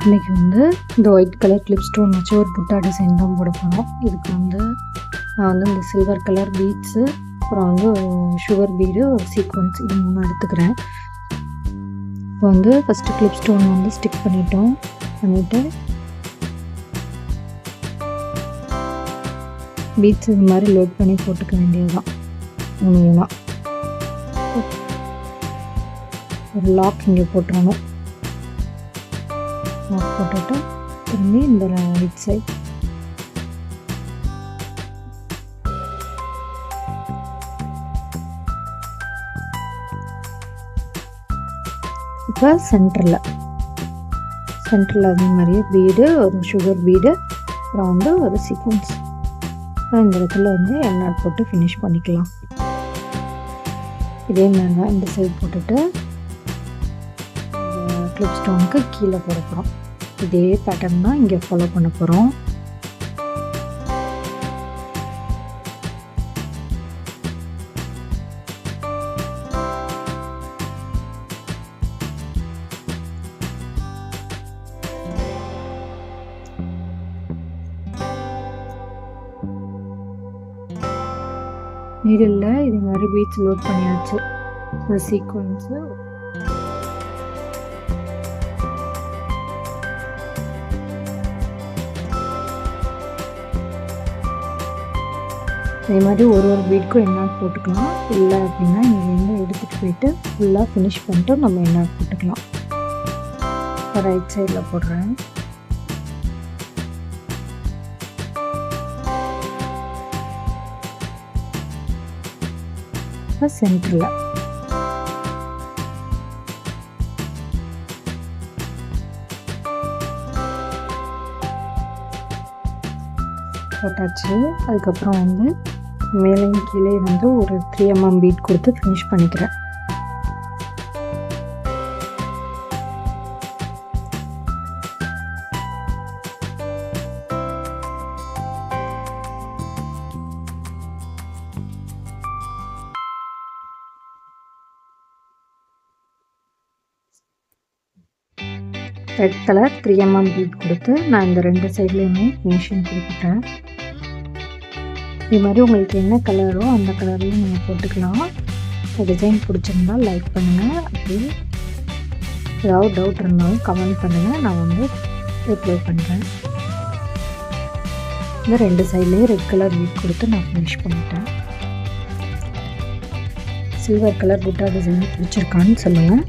இன்றைக்கி வந்து இந்த ஒயிட் கலர் கிளிப் ஸ்டோன் வச்சு ஒரு புட்டா டிசைன் தான் போட போகிறோம். இதுக்கு வந்து நான் வந்து இந்த சில்வர் கலர் பீட்ஸு, அப்புறம் வந்து சுகர் பீடு, ஒரு சீக்வன்ஸ், இது 3 எடுத்துக்கிறேன். இப்போ வந்து ஃபஸ்ட்டு கிளிப் ஸ்டோன் வந்து ஸ்டிக் பண்ணிவிட்டு பீட்ஸ் இது மாதிரி லோட் பண்ணி போட்டுக்க வேண்டியது தான். 3 ஒரு லாக் இங்கே போட்டுறணும். லாக் போட்டுட்டு திரும்பி இந்த ரைட் சைட் இப்போ சென்டரில் அதே மாதிரியே பீடு, ஒரு சுகர் பீடு, அப்புறம் வந்து ஒரு சீக்வன்ஸ். இந்த இடத்துல வந்து எண்ணெய் போட்டு ஃபினிஷ் பண்ணிக்கலாம். இதே மாதிரி தான் இந்த சைடு போட்டுட்டு கிளிப் ஸ்டோனுக்கு கீழே போட போகிறோம். இதே பேட்டர்ன் தான் இங்கே ஃபாலோ பண்ண போகிறோம். நீடில் இது மாதிரி பீட்ஸ் லோட் பண்ணியாச்சு. ஒரு சீக்வன்ஸு இதே மாதிரி ஒரு பீட்க்கும் எண்ணெய் போட்டுக்கலாம். இல்லை அப்படின்னா இங்கேருந்து எடுத்துகிட்டு போயிட்டு ஃபுல்லாக ஃபினிஷ் பண்ணிட்டு நம்ம எண்ணெய் போட்டுக்கலாம். ரைட் சைடில் போடுறேன். இப்போ சென்டரில் போட்டாச்சு. அதுக்கப்புறம் வந்து மேலேயும் கீழே வந்து ஒரு 3 mm பீட் கொடுத்து ஃபினிஷ் பண்ணிக்கிறேன். ரெட் கலர் 3 mm பீட் கொடுத்து நான் இந்த 2 சைட்லேயுமே ஃபினிஷிங் கொடுத்துட்டேன். இது மாதிரி உங்களுக்கு என்ன கலரோ அந்த கலர்லையும் நீங்கள் போட்டுக்கலாம். டிசைன் பிடிச்சிருந்தால் லைக் பண்ணுங்கள். அப்படி ஏதாவது டவுட் இருந்தாலும் கமெண்ட் பண்ணுங்கள், நான் வந்து ரிப்ளை பண்ணுறேன். இந்த 2 சைட்லேயும் ரெட் கலர் பீட் கொடுத்து நான் ஃபினிஷ் பண்ணிட்டேன். சில்வர் கலர் புட்டா டிசைன் பிடிச்சிருக்கான்னு சொல்லுங்கள்.